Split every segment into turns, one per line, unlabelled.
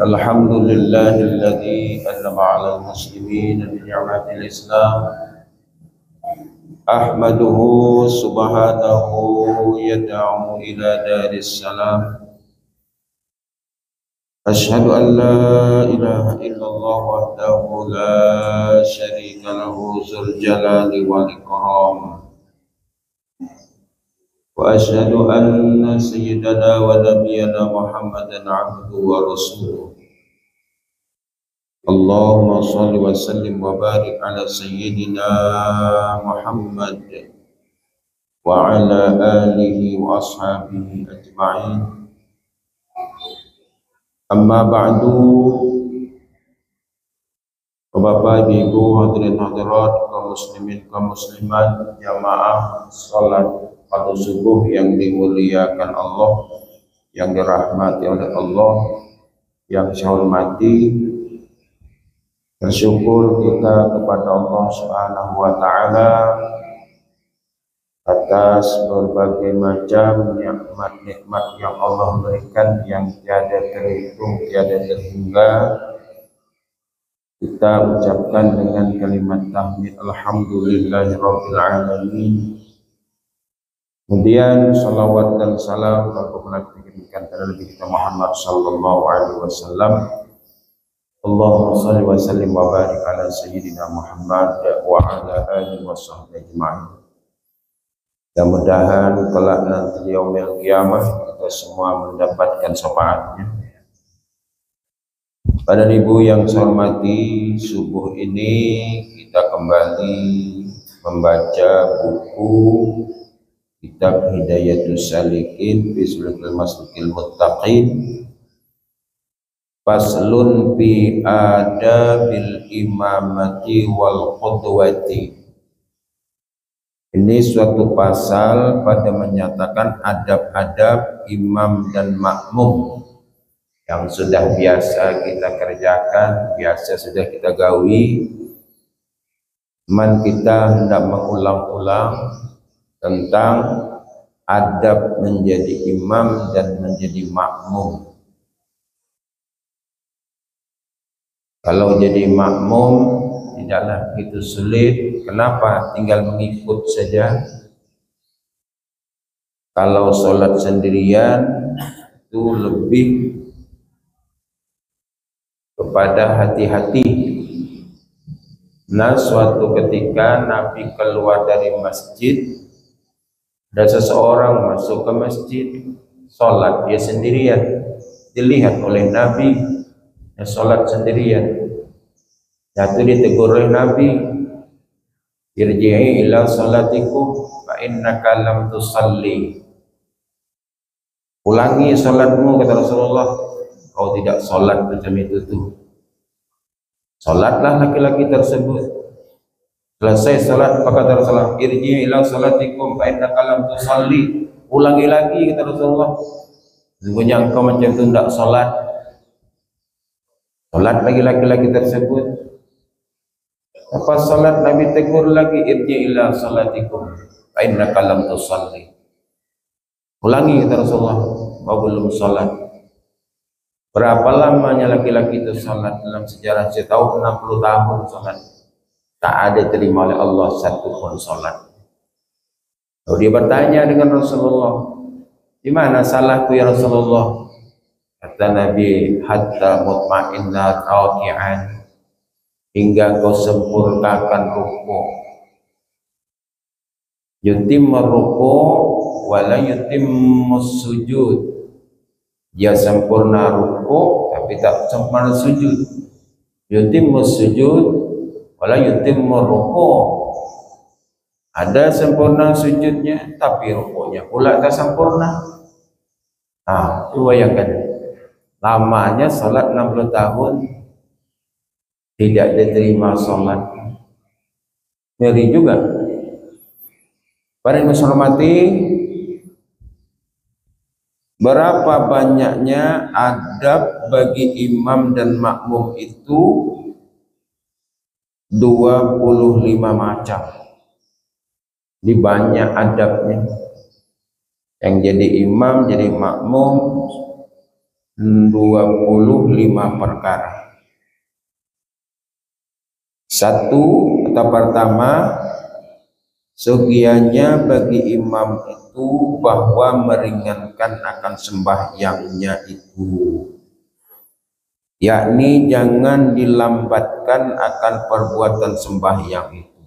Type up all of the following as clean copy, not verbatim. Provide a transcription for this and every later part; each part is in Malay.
الحمد لله الذي أنعم على المسلمين بنعمة الإسلام أحمده سبحانه يدعو إلى دار السلام أشهد أن لا إله إلا الله وحده لا شريك له ذو الجلال والإكرام وأشهد أن سيدنا ونبينا محمدا عبده ورسوله اللهم صل وسلم وبارك على سيدنا محمد وعلى آله وأصحابه أجمعين أما بعد. Bapak Ibu hadirin hadirat kaum muslimin kaum muslimat jamaah salat pada subuh yang dimuliakan Allah, yang dirahmati oleh Allah, yang saya hormati, bersyukur kita kepada Allah Subhanahu wa taala atas berbagai macam nikmat-nikmat yang Allah berikan yang tiada terhitung, tiada terhingga. Kita ucapkan dengan kalimat tahmid alhamdulillahirabbil alamin. Kemudian salawat dan salam kepada Nabi kita Muhammad sallallahu alaihi wasallam. Allahumma shalli wa sallim wa barik ala sayyidina Muhammad wa ala alihi washabbihi ajma'in. Mudah-mudahan kelak nanti yaumil qiyamah kita semua mendapatkan syafaatnya. Pada ibu yang saya hormati, subuh ini kita kembali membaca buku kitab Hidayatus Salikin fi Sulukil Maslikil Muttaqin, faslun fi adabil imamati wal qudwati. Ini suatu pasal pada menyatakan adab-adab imam dan makmum yang sudah biasa kita kerjakan, biasa sudah kita gawi. Kita hendak mengulang-ulang tentang adab menjadi imam dan menjadi makmum. Kalau jadi makmum tidaklah begitu sulit. Kenapa? Tinggal mengikut saja. Kalau sholat sendirian itu lebih kepada hati-hati. Nah, suatu ketika Nabi keluar dari masjid, ada seseorang masuk ke masjid, sholat dia sendirian. Dilihat oleh Nabi, dia sholat sendirian. Itu ditegur oleh Nabi, irji'i ila sholatikum fa innaka lam tusalli. Ulangi sholatmu, kata Rasulullah, kau tidak sholat macam itu tuh. Sholatlah laki-laki tersebut. Selesai sholat, maka kata Rasulullah, irji'i ila sholatikum fa innaka lam tusalli. Ulangi lagi, kata Rasulullah, sesungguhnya engkau macam itu tidak sholat. Sholat lagi laki-laki tersebut. Apa salat Nabi tegur lagi, irji ila salatikum fa innaka lam tusalli. Ulangi, kata Rasulullah, kau belum salat. Berapa lamanya laki-laki itu salat? Dalam sejarah saya tahu 60 tahun salat. Tak ada terima oleh Allah satu pun salat. Lalu dia bertanya dengan Rasulullah, di mana salahku ya Rasulullah? Kata Nabi, hatta mutma'inna raki'an, hingga kau sempurnakan rukuk. Yutimmu rukuk wala yutimmu sujud. Dia sempurna rukuk tapi tak sempurna sujud. Yutimmu sujud wala yutimmu rukuk. Ada sempurna sujudnya tapi rukuknya pula tak sempurna. Itu bayangkan, lamanya salat 60 tahun tidak diterima sholat. Ngeri juga. Para yang hormati, berapa banyaknya adab bagi imam dan makmum itu 25 macam. Ini banyak adabnya. Yang jadi imam, jadi makmum 25 perkara. Satu, kata pertama, segiannya bagi imam itu bahwa meringankan akan sembahyangnya itu, yakni jangan dilambatkan akan perbuatan sembahyang itu.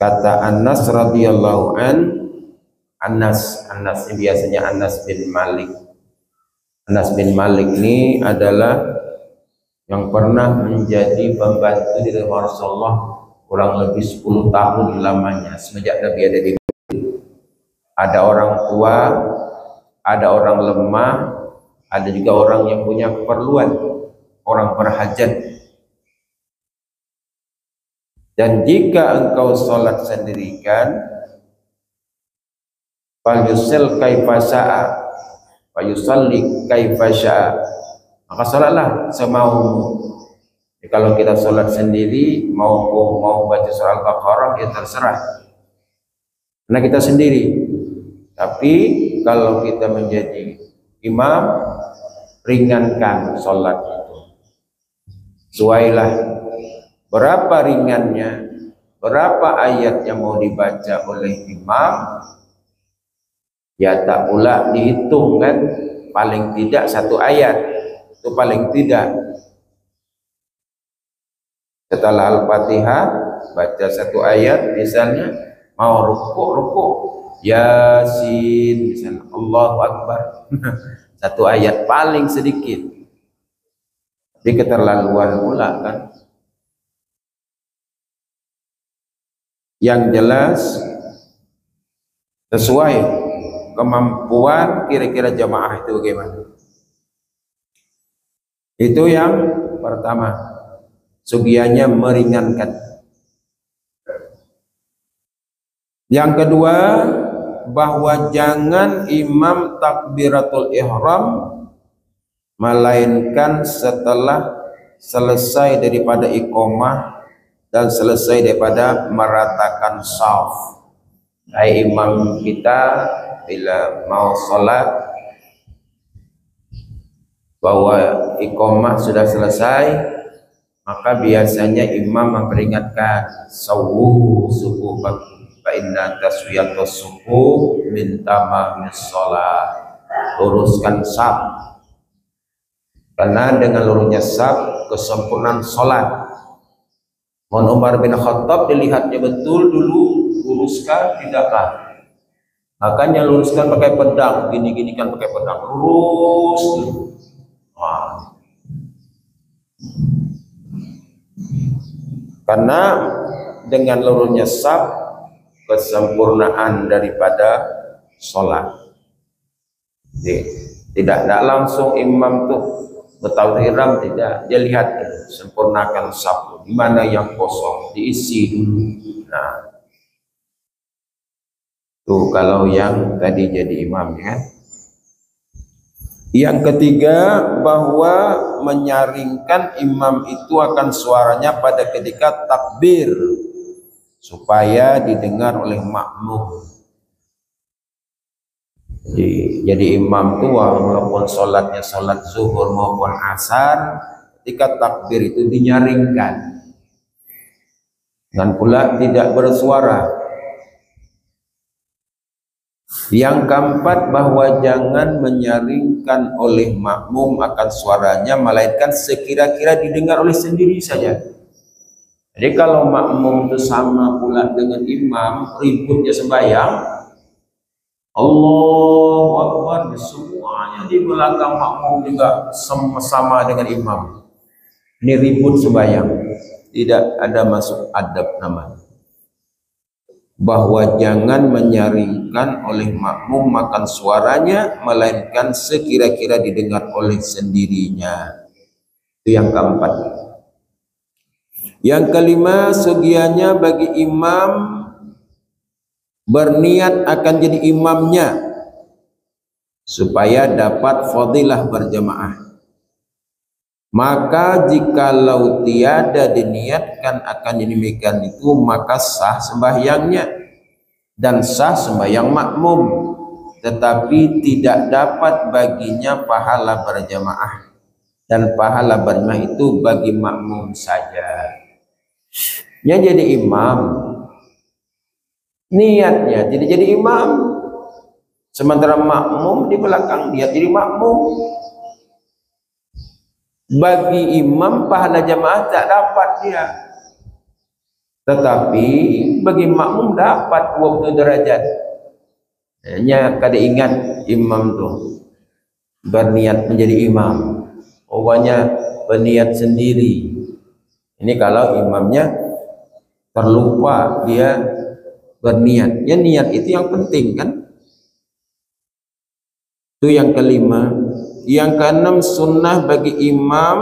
Kata Anas radhiyallahu an, Anas ini biasanya Anas bin Malik. Anas bin Malik ini adalah yang pernah menjadi pembantu di rumah Rasulullah kurang lebih 10 tahun lamanya semenjak Nabi ada di Madinah. Ada orang tua, ada orang lemah, ada juga orang yang punya keperluan, orang berhajat. Dan jika engkau sholat sendirikan, falyusil kaifa syaa, fayusalli kaifa syaa, maka sholatlah semaumu. Kalau kita sholat sendiri, mau baca surah Al-Baqarah, ya terserah, karena kita sendiri. Tapi kalau kita menjadi imam, ringankan sholat itu. Sesuailah berapa ringannya, berapa ayat yang mau dibaca oleh imam, ya tak pula dihitung kan, paling tidak 1 ayat, itu paling tidak. Setelah Al-Fatihah baca 1 ayat, misalnya mau rukuk Yasin, misalnya Allahu Akbar 1 ayat paling sedikit. Tapi keterlaluan pula kan. Yang jelas sesuai kemampuan kira-kira jamaah itu bagaimana. Itu yang pertama, sugiannya meringankan. Yang kedua, bahwa jangan imam takbiratul ihram melainkan setelah selesai daripada iqamah dan selesai daripada meratakan shaf. Imam kita bila mau sholat, bahwa iqamah sudah selesai, maka biasanya imam memperingatkan, sawu sufufakum fa inna taswiyatus sufuf min tamamis shalah, luruskan saf, karena dengan lurusnya saf kesempurnaan sholat. Umar bin Khattab dilihatnya betul dulu, luruskan tidaklah, makanya luruskan pakai pedang, gini-gini kan pakai pedang, lurus. Karena dengan lurusnya saf kesempurnaan daripada sholat. Tidak langsung imam tuh bertakbir ihram, tidak, dia lihat sempurnakan saf, di mana yang kosong diisi dulu. Nah, tuh kalau yang tadi jadi imam ya. Yang ketiga, bahwa menyaringkan imam itu akan suaranya pada ketika takbir supaya didengar oleh makmum. Jadi imam itu walaupun sholatnya sholat zuhur maupun asar, ketika takbir itu dinyaringkan dan pula tidak bersuara. Yang keempat, bahwa jangan menyaringkan oleh makmum akan suaranya, melainkan sekira-kira didengar oleh sendiri saja. Jadi kalau makmum itu sama pula dengan imam, ributnya sembahyang, Allahu Akbar, semuanya di belakang makmum juga sama dengan imam, ini ribut sembahyang, tidak ada masuk adab namanya. Bahwa jangan menyaringkan oleh makmum makan suaranya, melainkan sekira-kira didengar oleh sendirinya. Itu yang keempat. Yang kelima, sugiannya bagi imam berniat akan jadi imamnya supaya dapat fadilah berjamaah. Maka jikalau tiada diniatkan akan demikian itu, maka sah sembahyangnya dan sah sembahyang makmum. tetapi tidak dapat baginya pahala berjamaah, dan pahala berjamaah itu bagi makmum saja. Yang jadi imam niatnya tidak jadi imam, sementara makmum di belakang dia jadi makmum. Bagi imam pahala jamaah tak dapat dia, tetapi bagi makmum dapat 20 derajat. Hanya kada ingat imam tu berniat menjadi imam, pokoknya berniat sendiri. Ini kalau imamnya terlupa dia berniat. Ya, niat itu yang penting kan. Itu yang kelima. Yang keenam, sunnah bagi imam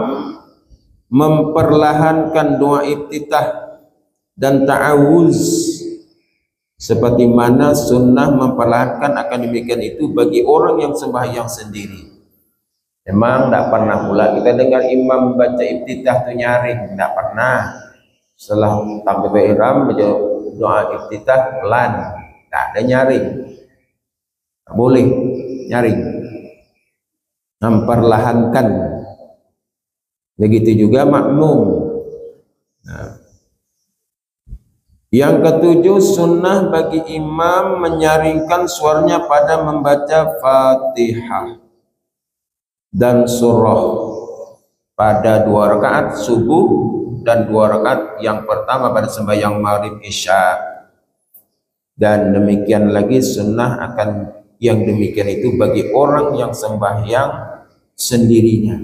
memperlahankan doa iftitah dan ta'awuz, seperti mana sunnah memperlahankan akan demikian itu bagi orang yang sembahyang sendiri. Memang tidak pernah pula kita dengar imam baca iftitah itu nyaring, tidak pernah. Setelah takbiratul ihram baca doa iftitah pelan, tak ada nyaring, tak boleh nyaring, memperlahankan. Begitu juga makmum. Nah, yang ketujuh, sunnah bagi imam menyaringkan suaranya pada membaca Fatihah dan surah pada 2 rakaat subuh dan 2 rakaat yang pertama pada sembahyang maghrib isya. Dan demikian lagi sunnah akan yang demikian itu bagi orang yang sembahyang sendirinya.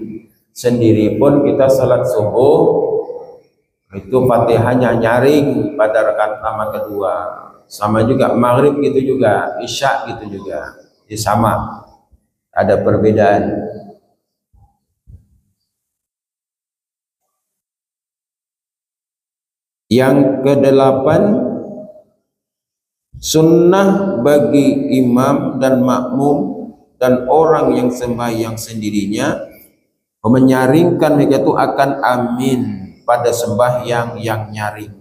Sendiri pun kita salat subuh itu Fatihahnya nyaring pada rakaat pertama kedua, sama juga maghrib gitu juga, isya gitu juga, jadi sama, ada perbedaan. Yang kedelapan, sunnah bagi imam dan makmum dan orang yang sembahyang sendirinya menyaringkan mereka itu akan amin pada sembahyang yang nyaring.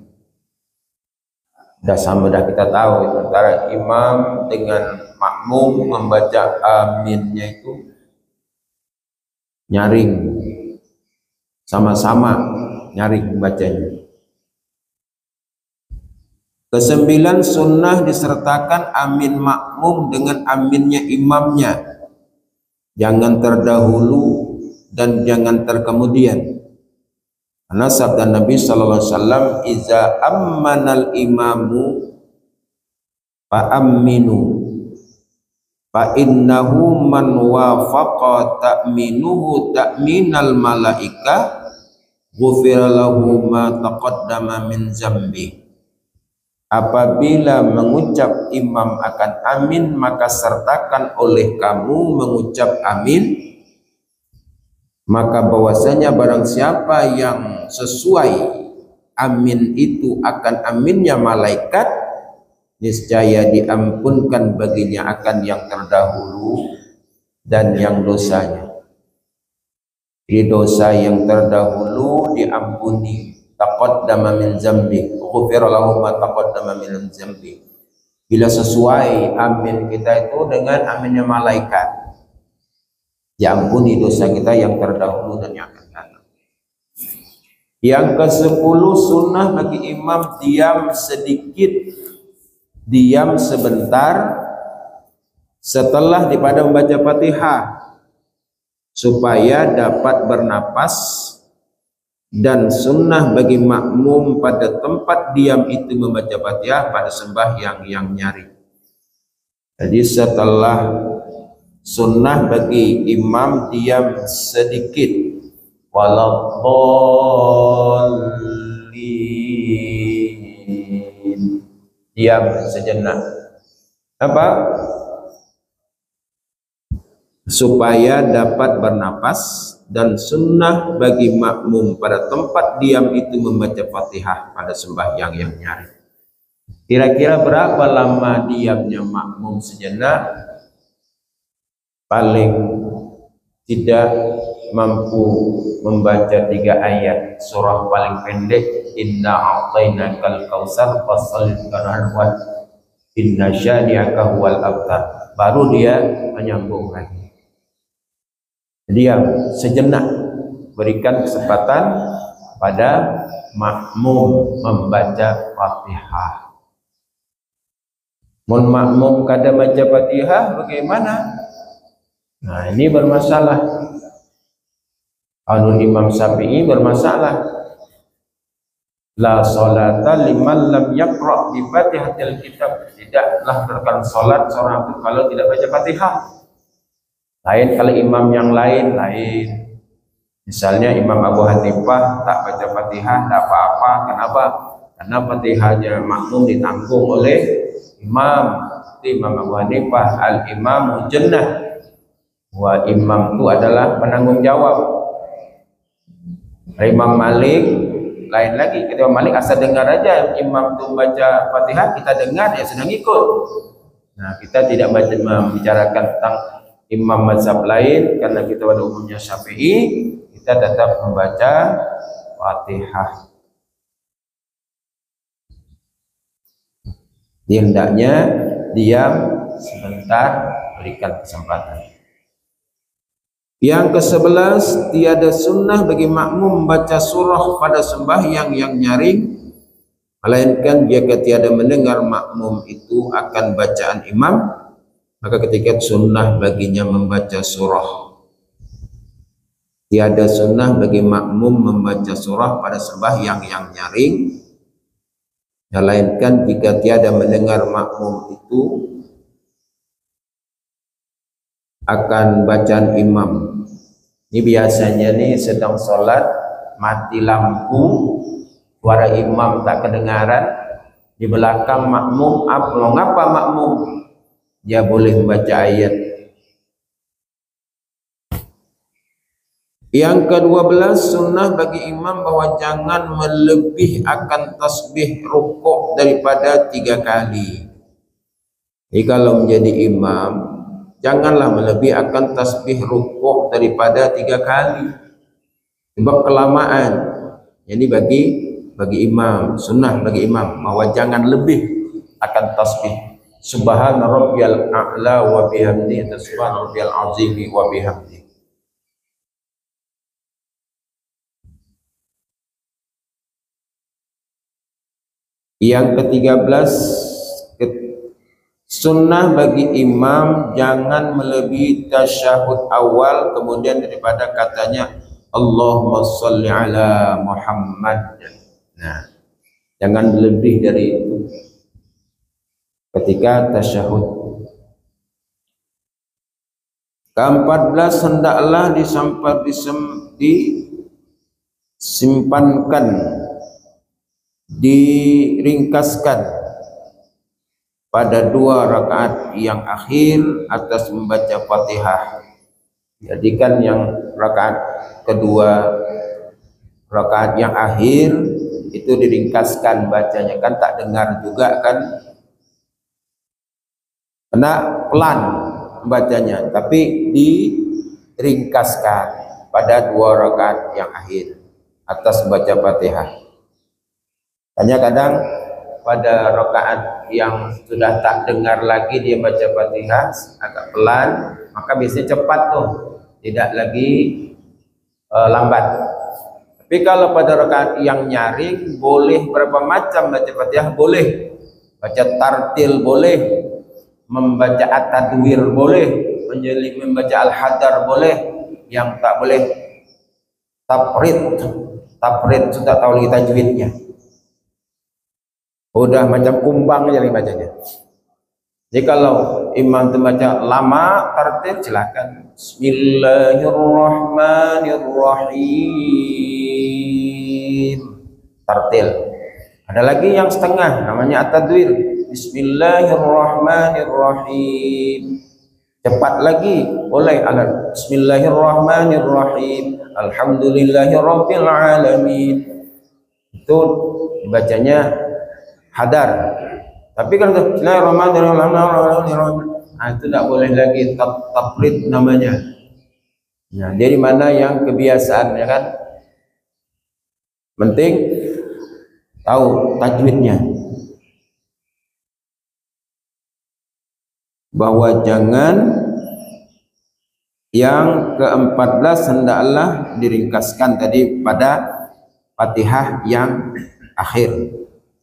Dah sama dah kita tahu itu, antara imam dengan makmum membaca aminnya itu nyaring, sama-sama nyaring bacanya. Kesembilan, sunnah disertakan amin makmum dengan aminnya imamnya, jangan terdahulu dan jangan terkemudian. Karena sabda Nabi sallallahu alaihi wasallam, "Iza ammanal imamu fa aminu fa innahu man wafaqa ta'minuhu ta'minal malaika ghufira lahu ma taqaddama min zambi." Apabila mengucap imam akan amin, maka sertakan oleh kamu mengucap amin, maka bahwasanya barang siapa yang sesuai amin itu akan aminnya malaikat, niscaya diampunkan baginya akan yang terdahulu dan yang dosanya. Jadi dosa yang terdahulu diampuni, taqaddama min zambi, ghufira lahu ma taqaddama min zambi. Bila sesuai amin kita itu dengan aminnya malaikat, diampuni dosa kita yang terdahulu dan yang akan datang. Yang ke-10, sunnah bagi imam diam sedikit, diam sebentar setelah daripada membaca Fatihah supaya dapat bernapas, dan sunnah bagi makmum pada tempat diam itu membaca Fatihah pada sembahyang yang nyaring. Jadi setelah sunnah bagi imam diam sedikit, waladdallin, diam sejenak. Apa? Supaya dapat bernapas, dan sunnah bagi makmum pada tempat diam itu membaca Fatihah pada sembahyang yang nyaring. Kira-kira berapa lama diamnya makmum sejenak? Paling tidak mampu membaca 3 ayat surah paling pendek, inna a'tainakal kautsar fasholli liwanhar inna syani'aka huwal abtar. baru dia menyambung lagi. Diam sejenak, berikan kesempatan pada makmum membaca Fatihah. Mun makmum kada baca Fatihah bagaimana? Nah, ini bermasalah. Anu Imam Syafi'i bermasalah. La salata liman lam yaqra bi Fatihatil kitab. Tidaklah terkadang salat seorang itu kalau tidak baca Fatihah. Lain kalau imam yang lain. Misalnya Imam Abu Hanifah tak baca Fatihah, tak apa-apa. Kenapa? Karena Fatihahnya makmum ditanggung oleh imam. Imam Abu Hanifah al-imamu jannah. Wa imam itu adalah penanggung jawab. Imam Malik lain lagi. Ketika Malik asal dengar aja imam itu baca Fatihah, kita dengar dia sedang ikut. Nah, kita tidak membicarakan tentang imam mazhab lain karena kita pada umumnya Syafi'i, kita tetap membaca Fatihah. Hendaknya diam sebentar, berikan kesempatan. Yang ke-11, tiada sunnah bagi makmum membaca surah pada sembahyang yang nyaring, melainkan jika tiada mendengar makmum itu akan bacaan imam, maka ketika sunnah baginya membaca surah. Tiada sunnah bagi makmum membaca surah pada sembahyang yang nyaring, melainkan jika tiada mendengar makmum itu akan bacaan imam. Ini biasanya nih sedang sholat, mati lampu, suara imam tak kedengaran, di belakang makmum, ngapa makmum? Dia boleh membaca ayat. Yang ke-12, sunnah bagi imam bahwa jangan melebih akan tasbih rukuk daripada 3 kali. Jadi kalau menjadi imam, janganlah melebih akan tasbih rukuk daripada 3 kali. Sebab kelamaan. Jadi bagi imam, sunnah bagi imam bahwa jangan lebih akan tasbih. Subhana rabbiyal a'la wa bihamdihi, subhana rabbiyal azimi wa bihamdihi. Yang ke-13, sunnah bagi imam jangan melebihi tasyahud awal kemudian daripada katanya Allahumma sholli ala Muhammad. Nah, jangan lebih dari itu ketika tasyahud. Ke-14, hendaklah disimpankan, diringkaskan pada 2 rakaat yang akhir atas membaca Fatihah. Jadikan yang rakaat kedua, rakaat yang akhir itu diringkaskan bacanya, kan tak dengar juga kan, karena pelan bacanya, tapi diringkaskan pada 2 rakaat yang akhir atas baca Fatihah. Hanya kadang pada rakaat yang sudah tak dengar lagi dia baca Fatihah agak pelan, maka biasanya cepat tuh, tidak lagi lambat. Tapi kalau pada rakaat yang nyaring, boleh berapa macam baca Fatihah, boleh baca tartil, boleh membaca at-tadwir, boleh membaca al-hadar, boleh. Yang tak boleh tafrid sudah tahu lagi tajwidnya, udah macam kumbang aja bacanya. Jadi kalau imam membaca lama tartil, silakan Bismillahirrahmanirrahim, tartil. Ada lagi yang setengah, namanya at-tadwir, Bismillahirrahmanirrahim. Cepat lagi boleh, alat Bismillahirrahmanirrahim, Alhamdulillahirabbil alamin. Itu dibacanya hadar. Tapi kalau Bismillahirrahmanirrahim, itu tidak boleh lagi tafrid namanya. Nah, dari mana yang kebiasaan, ya kan? Penting tahu tajwidnya. bahwa jangan yang ke-14 hendaklah diringkaskan tadi pada Fatihah yang akhir.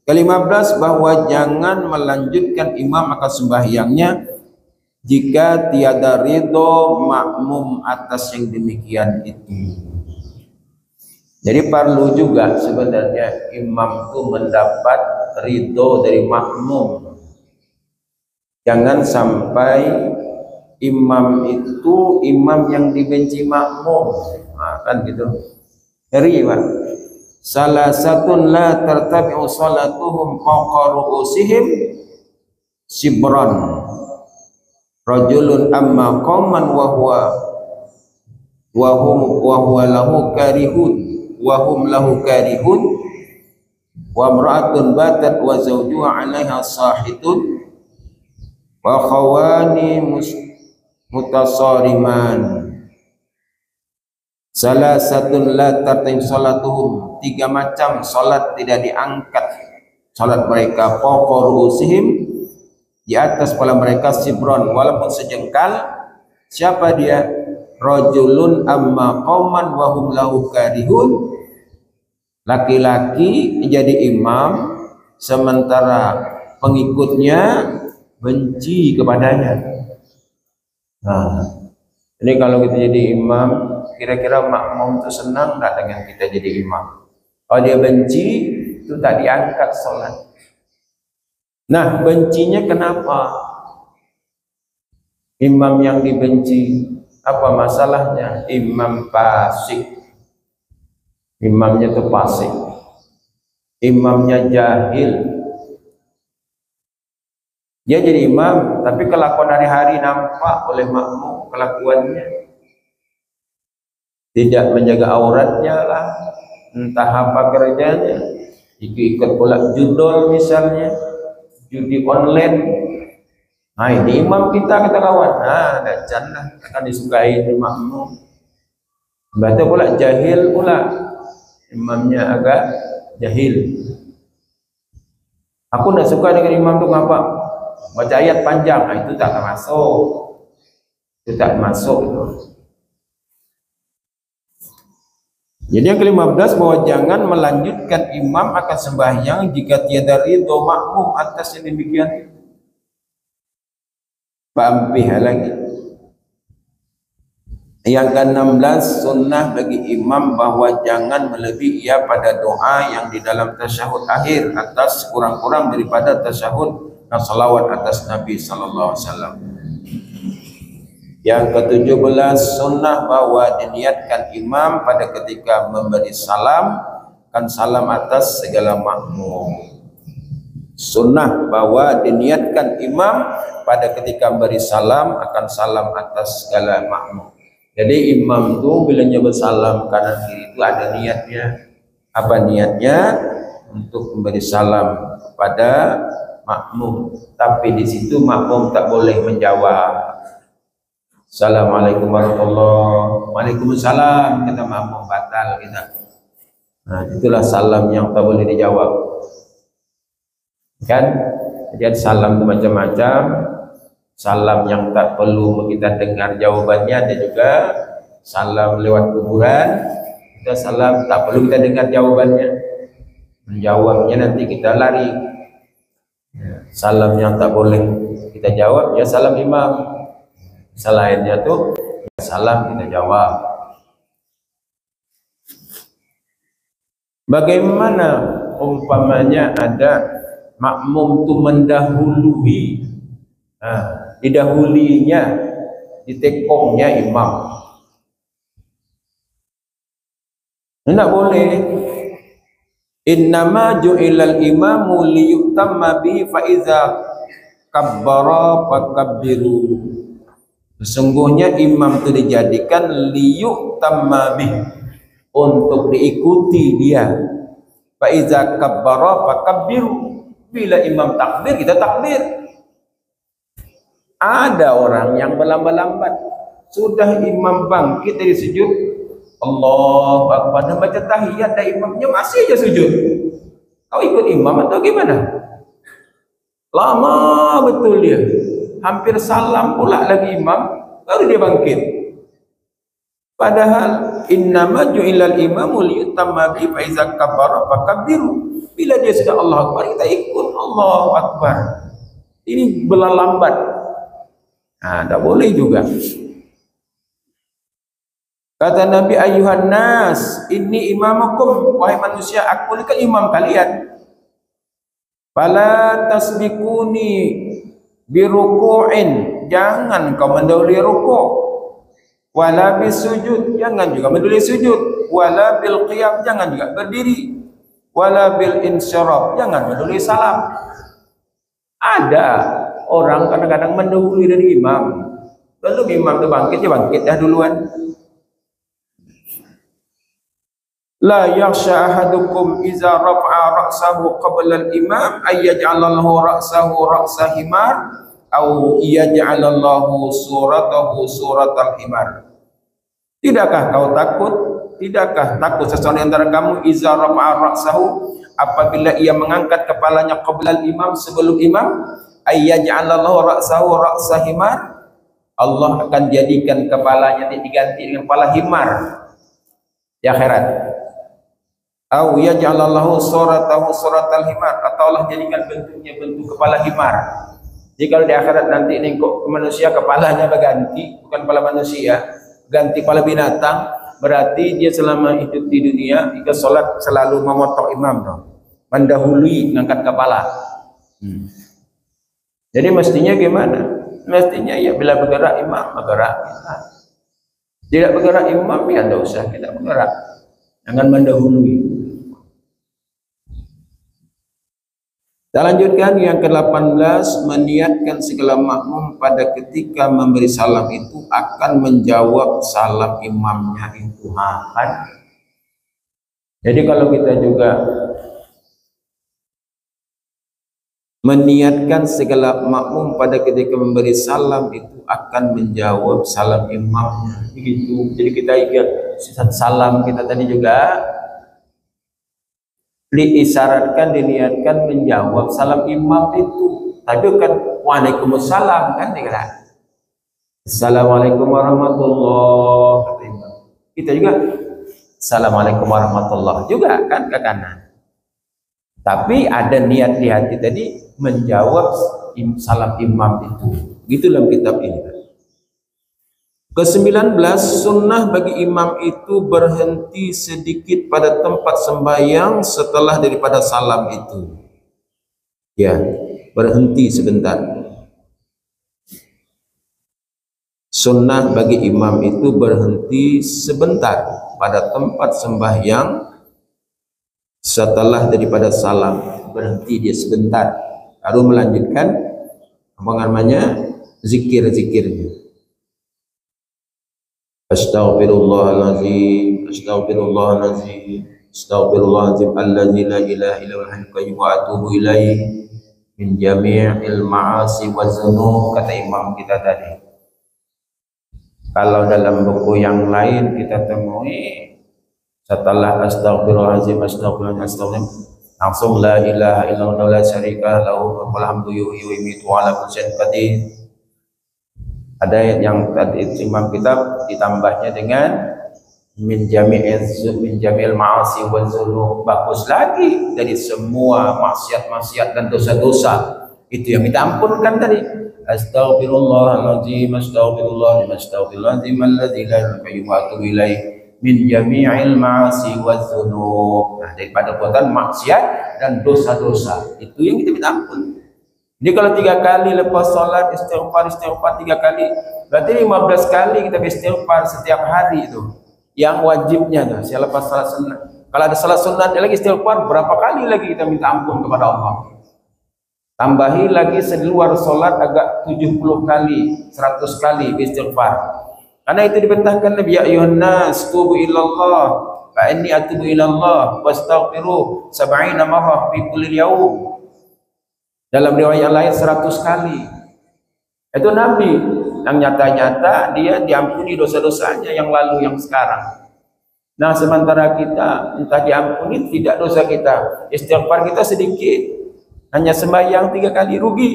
Ke-15 bahwa jangan melanjutkan imam akan sembahyangnya jika tiada ridho makmum atas yang demikian itu. Jadi perlu juga sebenarnya imam itu mendapat ridho dari makmum. Jangan sampai imam itu imam yang dibenci makmum. Nah, kan gitu. Ngeri, Pak. Salah satun la tartabi'u salatuhum fawqa ru'usihim sibran. Rajulun amma qauman wa huwa lahu karihun wa hum lahu karihun wa imra'atun batat wa zawjuha 'alaiha sahitun wa khawani mutasariman. Salah satun la tartim salatuhum, 3 macam salat tidak diangkat salat mereka, fawqa ru'usihim, di atas kepala mereka, sibron, walaupun sejengkal. Siapa dia? Rajulun amma qauman wa hum lahu karihun, laki-laki jadi imam sementara pengikutnya benci kepadanya. Nah, ini kalau kita jadi imam, kira-kira makmum itu senang nggak dengan kita jadi imam? Kalau dia benci, itu tak diangkat sholat. Nah, bencinya kenapa? Imam yang dibenci, apa masalahnya? Imam fasik. Imamnya itu fasik. Imamnya jahil. Dia jadi imam, tapi kelakuan hari-hari nampak oleh makmum kelakuannya. Tidak menjaga auratnya lah, entah apa kerjanya. Ikut pula judol misalnya, judi online. Nah, ini imam kita, kata kawan. Nah, dacan lah, akan disukai di makmum. Baca pula jahil pula, imamnya agak jahil. Aku tidak suka dengan imam itu ngapa? Baca ayat panjang, nah, itu tak termasuk. Itu tak masuk itu. Jadi yang ke-15 bahwa jangan melanjutkan imam akan sembahyang jika tiada ridho makmum atas yang demikian. Pampih lagi. Yang ke-16 sunnah bagi imam bahwa jangan melebihi ia pada doa yang di dalam tasyahud akhir atas kurang-kurang daripada tasyahud dan salawat atas Nabi sallallahu alaihi wasallam. Yang ke-17 sunnah bahwa diniatkan imam pada ketika memberi salam kan salam atas segala makmum. Sunnah bahwa diniatkan imam pada ketika memberi salam akan salam atas segala makmum. Jadi imam itu bilanya bersalam kanan kiri itu ada niatnya. Apa niatnya? Untuk memberi salam kepada makmum. Tapi di situ makmum tak boleh menjawab. Assalamualaikum warahmatullahi wabarakatuh. Waalaikumsalam, kata makmum, batal kita. Nah, itulah salam yang tak boleh dijawab. Kan? Jadi salam itu macam-macam. Salam yang tak perlu kita dengar jawabannya, ada juga salam lewat kuburan. Kita salam tak perlu kita dengar jawabannya. Menjawabnya nanti kita lari. Salam yang tak boleh kita jawab ya salam imam. Selainnya tuh ya salam kita jawab. Bagaimana umpamanya ada makmum tuh mendahului, didahulinya, ditekongnya imam. Tidak boleh. Innama ju'ilal imamu liyutamma bihi fa iza kabbara fakabbiru. Sesungguhnya imam itu dijadikan liyutamma bihi, untuk diikuti dia. Fa iza kabbara fakabbiru. Bila imam takbir kita takbir. Ada orang yang berlambat-lambat, sudah imam bangkit dari sujud, Allahu Akbar, dan baca tahiyat, dan imamnya masih aja sujud. Kau ikut imam atau gimana? Lama betul dia. hampir salam pula lagi imam, baru dia bangkit. Padahal innama ju'ilal imamu liyutamma bi fa iza kabbara fakabbiru. Bila dia sudah Allah Akbar, kita ikut Allahu Akbar. Ini berlambat. Nah, tak boleh juga. Kata Nabi, ayuhan nas, ini imamakum, wahai manusia, aku ini kan imam kalian. Fala tasbikuni biruku'in, jangan kau mendahului rukuk. Wala bisujud, jangan juga mendahului sujud. Wala bil qiyam, jangan juga berdiri. Wala bil insyarab, jangan mendahului salam. Ada orang kadang-kadang mendahului dari imam. Lalu imam itu bangkit, dia bangkit dah duluan. La yakhsha ahadukum iza rafa'a ra'sahu qabla al-imam ay yaj'alallahu ra'sahu ra'sa himar aw yaj'alallahu suratahu suratal himar. Tidakkah kau takut? Tidakkah takut seseorang antara kamu iza rafa'a ra'sahu, apabila ia mengangkat kepalanya qabla al-imam, sebelum imam, ay yaj'alallahu ra'sahu ra'sa himar, Allah akan jadikan kepalanya diganti dengan kepala himar di akhirat. Au yaj'alallahu suratahu suratal himar, atau Allah jadikan bentuknya bentuk kepala himar. Jadi kalau di akhirat nanti ini kok manusia kepalanya berganti, bukan kepala manusia, ganti kepala binatang, berarti dia selama hidup di dunia jika sholat selalu memotong imam dong, mendahului mengangkat kepala. Jadi mestinya gimana? Mestinya ya bila bergerak imam bergerak, tidak bergerak imam ya tidak usah kita bergerak, jangan mendahului. Kita lanjutkan yang ke-18, meniatkan segala makmum pada ketika memberi salam itu akan menjawab salam imamnya itu. Jadi kalau kita juga meniatkan segala makmum pada ketika memberi salam itu akan menjawab salam imamnya, begitu. Jadi kita ingat salam kita tadi juga diisyaratkan, diniatkan menjawab salam imam itu. Tapi kan waalaikumsalam kan dikatakan. Assalamualaikum warahmatullahi wabarakatuh. Kita juga assalamualaikum warahmatullahi juga kan ke kanan. Tapi ada niat di hati tadi menjawab salam imam itu. Gitu dalam kitab ini. Ke-19, sunnah bagi imam itu berhenti sedikit pada tempat sembahyang setelah daripada salam itu. Ya, berhenti sebentar. Sunnah bagi imam itu berhenti sebentar pada tempat sembahyang setelah daripada salam. Berhenti dia sebentar, lalu melanjutkan apa namanya, zikir-zikirnya. Astaghfirullahaladzim, astaghfirullahaladzim, astaghfirullahaladzim alladzi la ilaha illa huwal hayyul qayyum wa atubu ilaihi min jami'il ma'asi waz dzunub, kata imam kita tadi. Kalau dalam buku yang lain kita temui setelah astaghfirullahaladzim, astaghfirullahaladzim, langsung la ilaha illallah la syarika lahu wal hamdu yuhyi wa yumiitu wa ala kulli syai'in qadir. Ada yang tadi imam kita ditambahnya dengan min jamil ma'asi wal dzunub, bagus lagi dari semua maksiat-maksiat dan dosa-dosa itu yang minta ampunkan tadi. Astaghfirullahaladzim, astaghfirullahaladzim alladzi la ilaha illa huwa atubu ilaih min jami'il ma'asi wal dzunub. Nah, daripada perbuatan maksiat dan dosa-dosa itu yang kita minta ampun. Jadi kalau 3 kali lepas sholat istighfar 3 kali, berarti 15 kali kita istighfar setiap hari itu. Yang wajibnya tuh, selepas salat sunat. Kalau ada salat sunat lagi istighfar, berapa kali lagi kita minta ampun kepada Allah? Tambahi lagi seluar sholat agak 70 kali, 100 kali istighfar. Karena itu dibentangkan Nabi, ya ayuhan nas tubu ilallah fa inni atubu ilallah wastaghfiruh 70 marrah fi kulli yaum. Dalam riwayat lain 100 kali. Itu Nabi yang nyata-nyata dia diampuni dosa-dosanya yang lalu, yang sekarang. Nah, sementara kita entah diampuni tidak dosa kita, istighfar kita sedikit, hanya sembahyang 3 kali, rugi.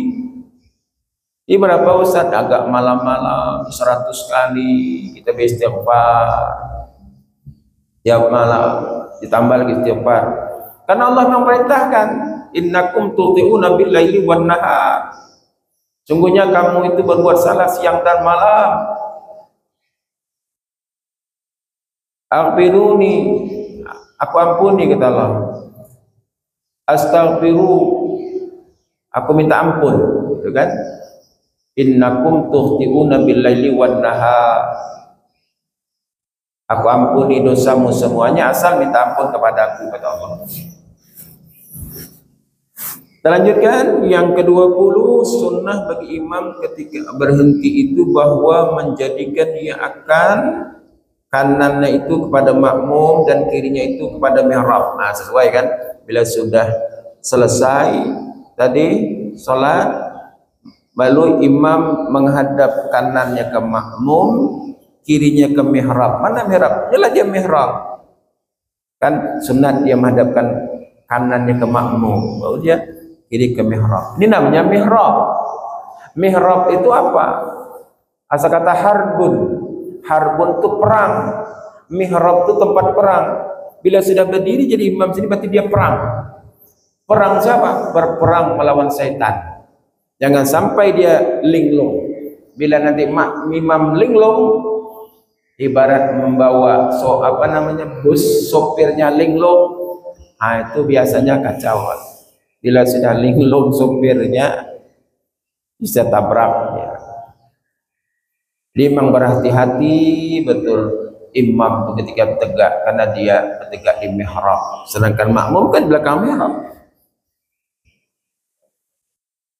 Ini berapa Ustaz? Agak malam-malam 100 kali kita beristighfar. Tiap malam ditambah lagi istighfar. Karena Allah memerintahkan, innakum tuti'una bil-laili wan nahar. Sungguhnya kamu itu berbuat salah siang dan malam. Aghfiruni, aku ampuni, kata Allah. Astaghfiru, aku minta ampun, gitu kan? Innakum tuti'una bil-laili wan nahar. Aku ampuni dosamu semuanya asal minta ampun kepadaku, kata Allah. Kita lanjutkan yang ke-20, sunnah bagi imam ketika berhenti itu bahwa menjadikan dia akan kanannya itu kepada makmum dan kirinya itu kepada mihrab. Nah, sesuai kan? Bila sudah selesai tadi salat, lalu imam menghadap kanannya ke makmum, kirinya ke mihrab. Mana mihrab? Jelas dia mihrab. Kan sunat dia menghadapkan kanannya ke makmum, baru dia kiri ke mihrab. Ini namanya mihrab. Mihrab itu apa? Asal kata harbun. Harbun itu perang. Mihrab itu tempat perang. Bila sudah berdiri jadi imam sini berarti dia perang. Perang siapa? Berperang melawan syaitan. Jangan sampai dia linglung. Bila nanti imam linglung, ibarat membawa bus, sopirnya linglung, nah itu biasanya kacau. Bila sudah linglung sopirnya bisa tabrak ya. Dia memang berhati-hati betul imam itu ketika tegak, karena dia tegak di mihrab, sedangkan makmum kan belakang mihrab.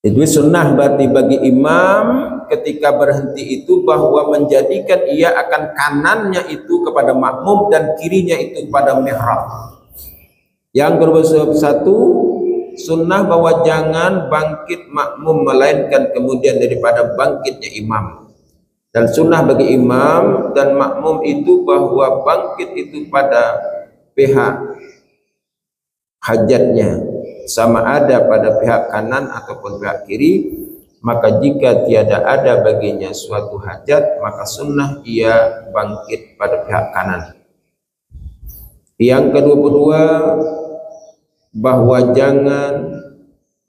Itu sunnah berarti bagi imam ketika berhenti itu bahwa menjadikan ia akan kanannya itu kepada makmum dan kirinya itu kepada mihrab. Yang ke-21, sunnah bahwa jangan bangkit makmum melainkan kemudian daripada bangkitnya imam. Dan sunnah bagi imam dan makmum itu bahwa bangkit itu pada pihak hajatnya, sama ada pada pihak kanan ataupun pihak kiri. Maka jika tiada ada baginya suatu hajat, maka sunnah ia bangkit pada pihak kanan. Yang ke-22, bahwa jangan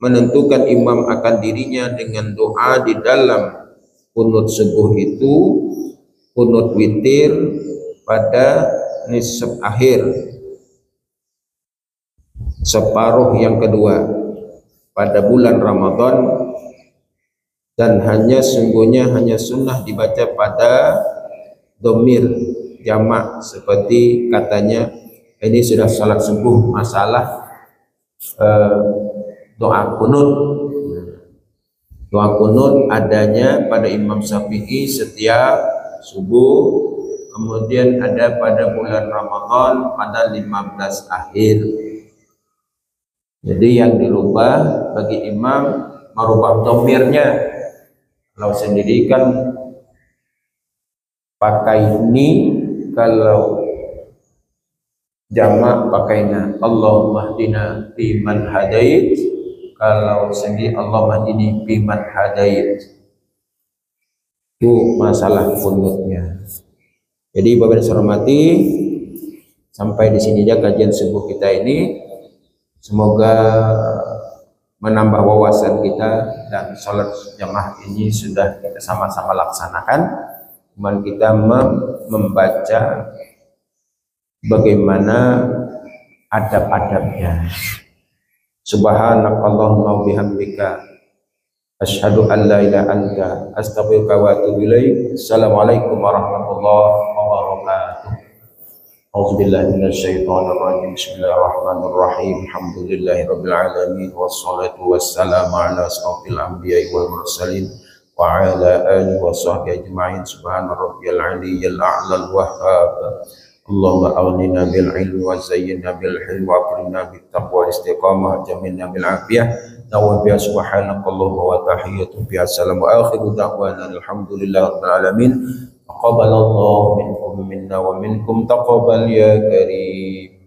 menentukan imam akan dirinya dengan doa di dalam kunut subuh itu, kunut witir pada nisab akhir, separuh yang kedua pada bulan Ramadan, dan sungguhnya hanya sunnah dibaca pada domir jamak, seperti katanya ini sudah salat subuh, masalah doa kunut. Doa kunut adanya pada Imam Syafi'i setiap subuh, kemudian ada pada bulan Ramadan pada 15 akhir. Jadi yang dirubah bagi imam merubah domirnya. Kalau sendiri kan pakai ini, kalau jamak pakainya Allahumma hdina biman hadait, kalau sendiri Allahumma hdini biman hadait. Itu masalah kunutnya. Jadi Bapak dan hormati, sampai di sini aja kajian subuh kita ini. Semoga menambah wawasan kita, dan sholat jamaah ini sudah kita sama-sama laksanakan. Kemudian kita membaca bagaimana adab-adabnya. Subhanakallahumma bihamdika asyhadu an la ilaha illa anta astaghfiruka wa atubu ilaik. Assalamualaikum warahmatullahi wabarakatuh. A'udzubillahi minasyaitonir rajim. Bismillahirrahmanirrahim. Alhamdulillahirabbil alamin wassalatu wassalamu ala asyrofil anbiya'i wal mursalin wa ala alihi wa sahbihi ajma'in. Subhana rabbiyal aliyyil a'lal wahhab. Allahumma aghnina bil ilmi wa zayyinna bil hilmi wa akrimna bit taqwa wal istiqamah, jamilna bil afiyah. Wa bi subhanakallahumma wa tahiyyatu bi assalamu akhiru da'wana alhamdulillahi rabbil alamin. Taqabbalallahu minkum minna wa minkum taqabbal ya karim.